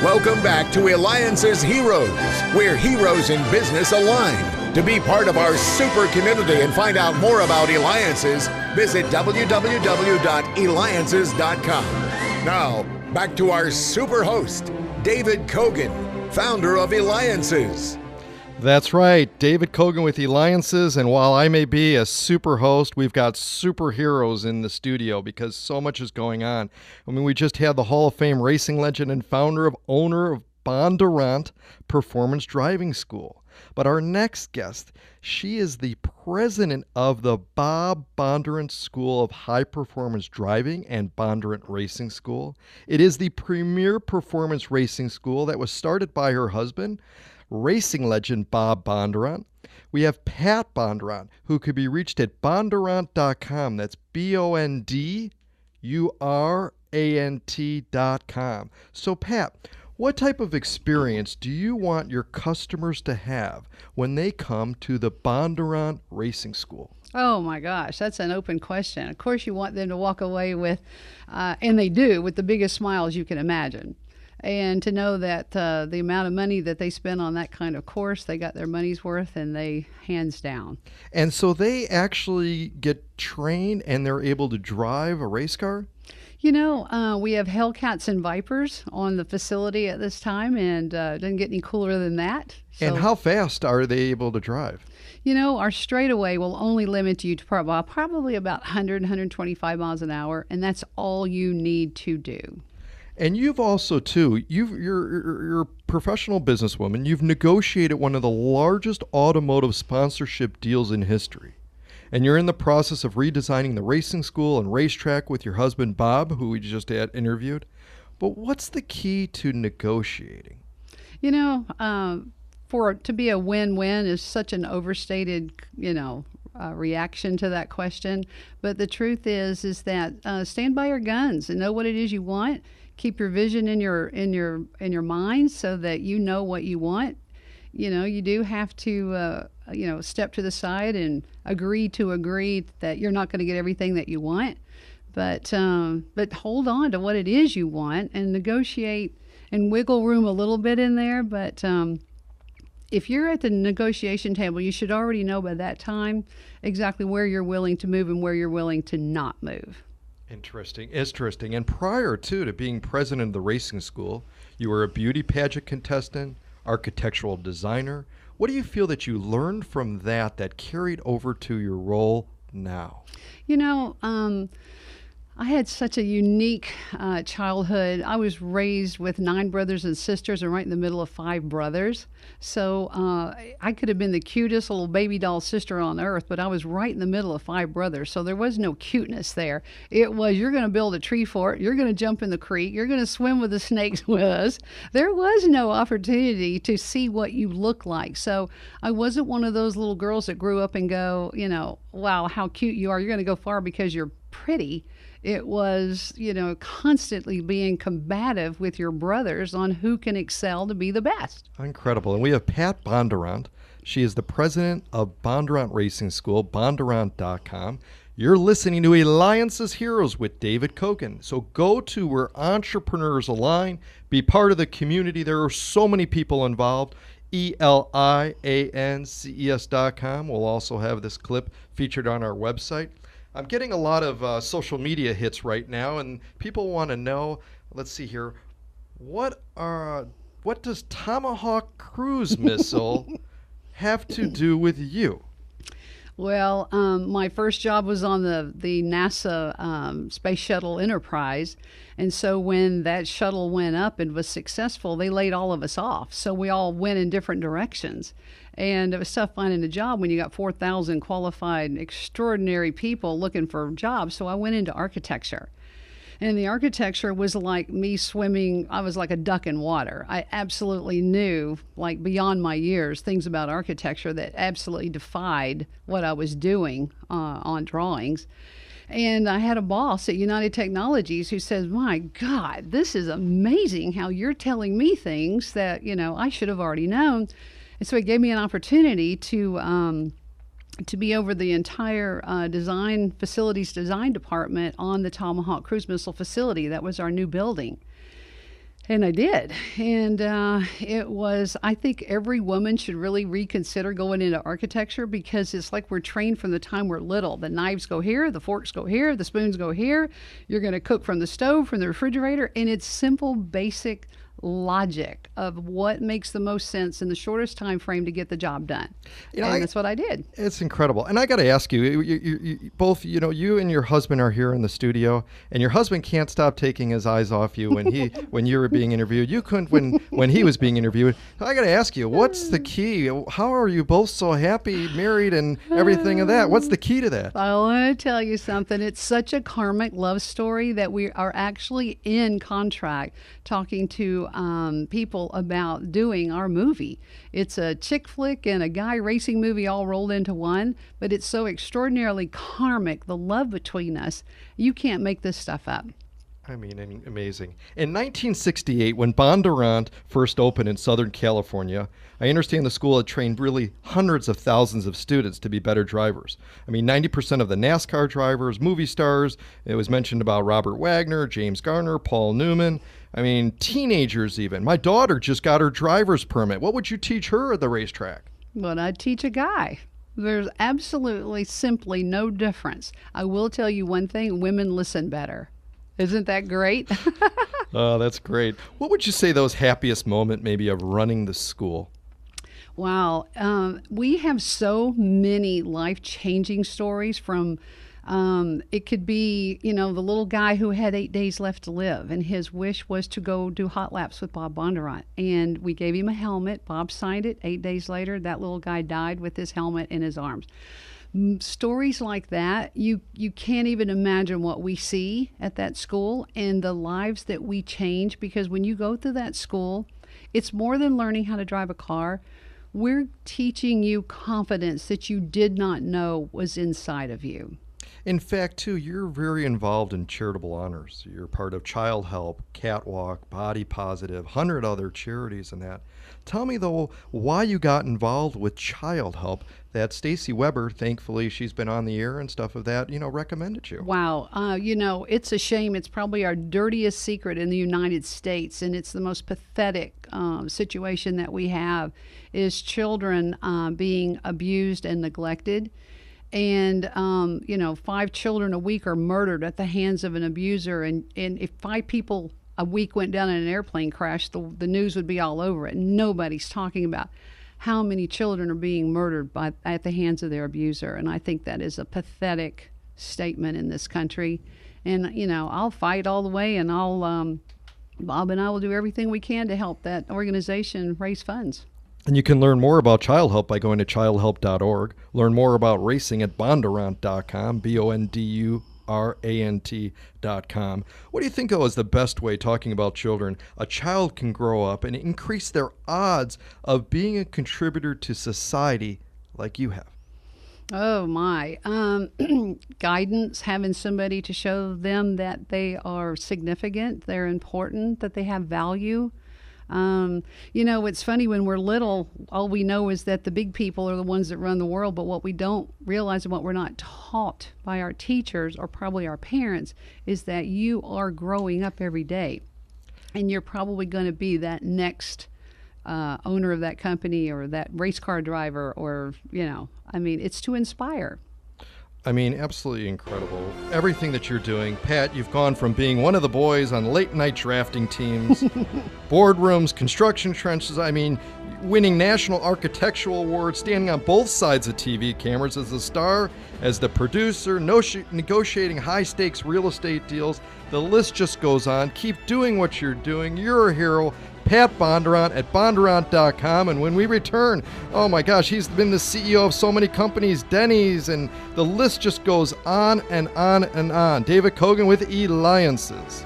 Welcome back to Eliances Heroes, where heroes in business align. To be part of our super community and find out more about Eliances, visit www.Eliances.com. Now, back to our super host, David Cogan, founder of Eliances. That's right, David Cogan with Eliances, and while I may be a super host, we've got superheroes in the studio because so much is going on. I mean, we just had the Hall of Fame racing legend and owner of Bondurant Performance Driving School. But our next guest, she is the president of the Bondurant School of High Performance Driving and Bondurant Racing School. It is the premier performance racing school that was started by her husband, racing legend Bob Bondurant. We have Pat Bondurant, who could be reached at Bondurant.com. That's Bondurant.com. So, Pat, what type of experience do you want your customers to have when they come to the Bondurant Racing School? Oh my gosh, that's an open question. Of course, you want them to walk away with, and they do, with the biggest smiles you can imagine. And to know that the amount of money that they spend on that kind of course, they got their money's worth, and they hands down. And so they actually get trained and they're able to drive a race car? You know, we have Hellcats and Vipers on the facility at this time, and it doesn't get any cooler than that. So, and how fast are they able to drive? You know, our straightaway will only limit you to probably about 100, 125 miles an hour, and that's all you need to do. And you've also, too, you're a professional businesswoman. You've negotiated one of the largest automotive sponsorship deals in history. And you're in the process of redesigning the racing school and racetrack with your husband, Bob, who we just had interviewed. But what's the key to negotiating? You know, to be a win-win is such an overstated, reaction to that question. But the truth is that stand by your guns and know what it is you want. Keep your vision in your mind so that you know what you want. You know, you do have to, step to the side and agree that you're not going to get everything that you want. But hold on to what it is you want and negotiate and wiggle room a little bit in there. But if you're at the negotiation table, you should already know by that time exactly where you're willing to move and where you're willing to not move. Interesting. And prior to being president of the racing school, you were a beauty pageant contestant, architectural designer. What do you feel that you learned from that carried over to your role now? You know, I had such a unique childhood. I was raised with 9 brothers and sisters and right in the middle of 5 brothers. So I could have been the cutest little baby doll sister on earth, but I was right in the middle of 5 brothers. So there was no cuteness there. It was, you're going to build a tree fort, you're going to jump in the creek, you're going to swim with the snakes with us. There was no opportunity to see what you look like. So I wasn't one of those little girls that grew up and go, wow, how cute you are. You're going to go far because you're pretty. It was, constantly being combative with your brothers on who can excel to be the best. Incredible. And we have Pat Bondurant. She is the president of Bondurant Racing School, Bondurant.com. You're listening to Eliances Heroes with David Cogan. So go to where entrepreneurs align, be part of the community. There are so many people involved. Eliances.com. We'll also have this clip featured on our website. I'm getting a lot of social media hits right now, and people want to know, let's see here, what does Tomahawk cruise missile have to do with you? Well, my first job was on the NASA Space Shuttle Enterprise, and so when that shuttle went up and was successful, they laid all of us off. So we all went in different directions. And it was tough finding a job when you got 4,000 qualified, extraordinary people looking for jobs. So I went into architecture. And the architecture was like me swimming. I was like a duck in water. I absolutely knew, like beyond my years, things about architecture that absolutely defied what I was doing on drawings. And I had a boss at United Technologies who says, my God, this is amazing how you're telling me things that, I should have already known. And so it gave me an opportunity to be over the entire facilities design department on the Tomahawk cruise missile facility. That was our new building. And I did. And I think every woman should really reconsider going into architecture, because it's like we're trained from the time we're little. The knives go here, the forks go here, the spoons go here. You're going to cook from the stove, from the refrigerator. And it's simple, basic logic of what makes the most sense in the shortest time frame to get the job done. That's what I did. It's incredible. And I got to ask you both, you and your husband are here in the studio, and your husband can't stop taking his eyes off you when you were being interviewed. You couldn't when he was being interviewed. I got to ask you, what's the key? How are you both so happy, married, and everything of that? What's the key to that? I want to tell you something. It's such a karmic love story that we are actually in contract talking to people about doing our movie. It's a chick flick and a guy racing movie all rolled into one, but it's so extraordinarily karmic, the love between us. You can't make this stuff up. I mean, amazing. In 1968, when Bondurant first opened in Southern California, I understand the school had trained really hundreds of thousands of students to be better drivers. I mean, 90% of the NASCAR drivers, movie stars. It was mentioned about Robert Wagner, James Garner, Paul Newman. I mean, teenagers even. My daughter just got her driver's permit. What would you teach her at the racetrack? Well, I'd teach a guy. There's absolutely simply no difference. I will tell you one thing, women listen better. Isn't that great? Oh, that's great. What would you say those happiest moment maybe of running the school? Wow. We have so many life-changing stories from, it could be, the little guy who had 8 days left to live, and his wish was to go do hot laps with Bob Bondurant. And we gave him a helmet. Bob signed it. 8 days later, that little guy died with his helmet in his arms. Stories like that, you can't even imagine what we see at that school and the lives that we change, because when you go through that school, it's more than learning how to drive a car. We're teaching you confidence that you did not know was inside of you. In fact, too, you're very involved in charitable honors. You're part of ChildHelp, Catwalk, Body Positive, 100 other charities and that. Tell me, though, why you got involved with ChildHelp that Stacey Weber, thankfully, she's been on the air and stuff of that, recommended you. Wow. It's a shame. It's probably our dirtiest secret in the United States, and it's the most pathetic situation that we have is children being abused and neglected. And, 5 children a week are murdered at the hands of an abuser. And if 5 people a week went down in an airplane crash, the news would be all over it. Nobody's talking about how many children are being murdered at the hands of their abuser. And I think that is a pathetic statement in this country. And, I'll fight all the way, and Bob and I will do everything we can to help that organization raise funds. And you can learn more about ChildHelp by going to childhelp.org. Learn more about racing at Bondurant.com, Bondurant.com. What do you think, though, is the best way, talking about children, a child can grow up and increase their odds of being a contributor to society like you have? Oh, my. Guidance, having somebody to show them that they are significant, they're important, that they have value. It's funny, when we're little, all we know is that the big people are the ones that run the world, but what we don't realize and what we're not taught by our teachers or probably our parents is that you are growing up every day, and you're probably going to be that next owner of that company or that race car driver, or, it's to inspire. Absolutely incredible. Everything that you're doing. Pat, you've gone from being one of the boys on late night drafting teams, boardrooms, construction trenches, winning national architectural awards, standing on both sides of TV cameras as the star, as the producer, negotiating high stakes real estate deals. The list just goes on. Keep doing what you're doing. You're a hero. Pat Bondurant at Bondurant.com. And when we return, oh my gosh, he's been the CEO of so many companies, Denny's, and the list just goes on and on and on. David Cogan with Eliances.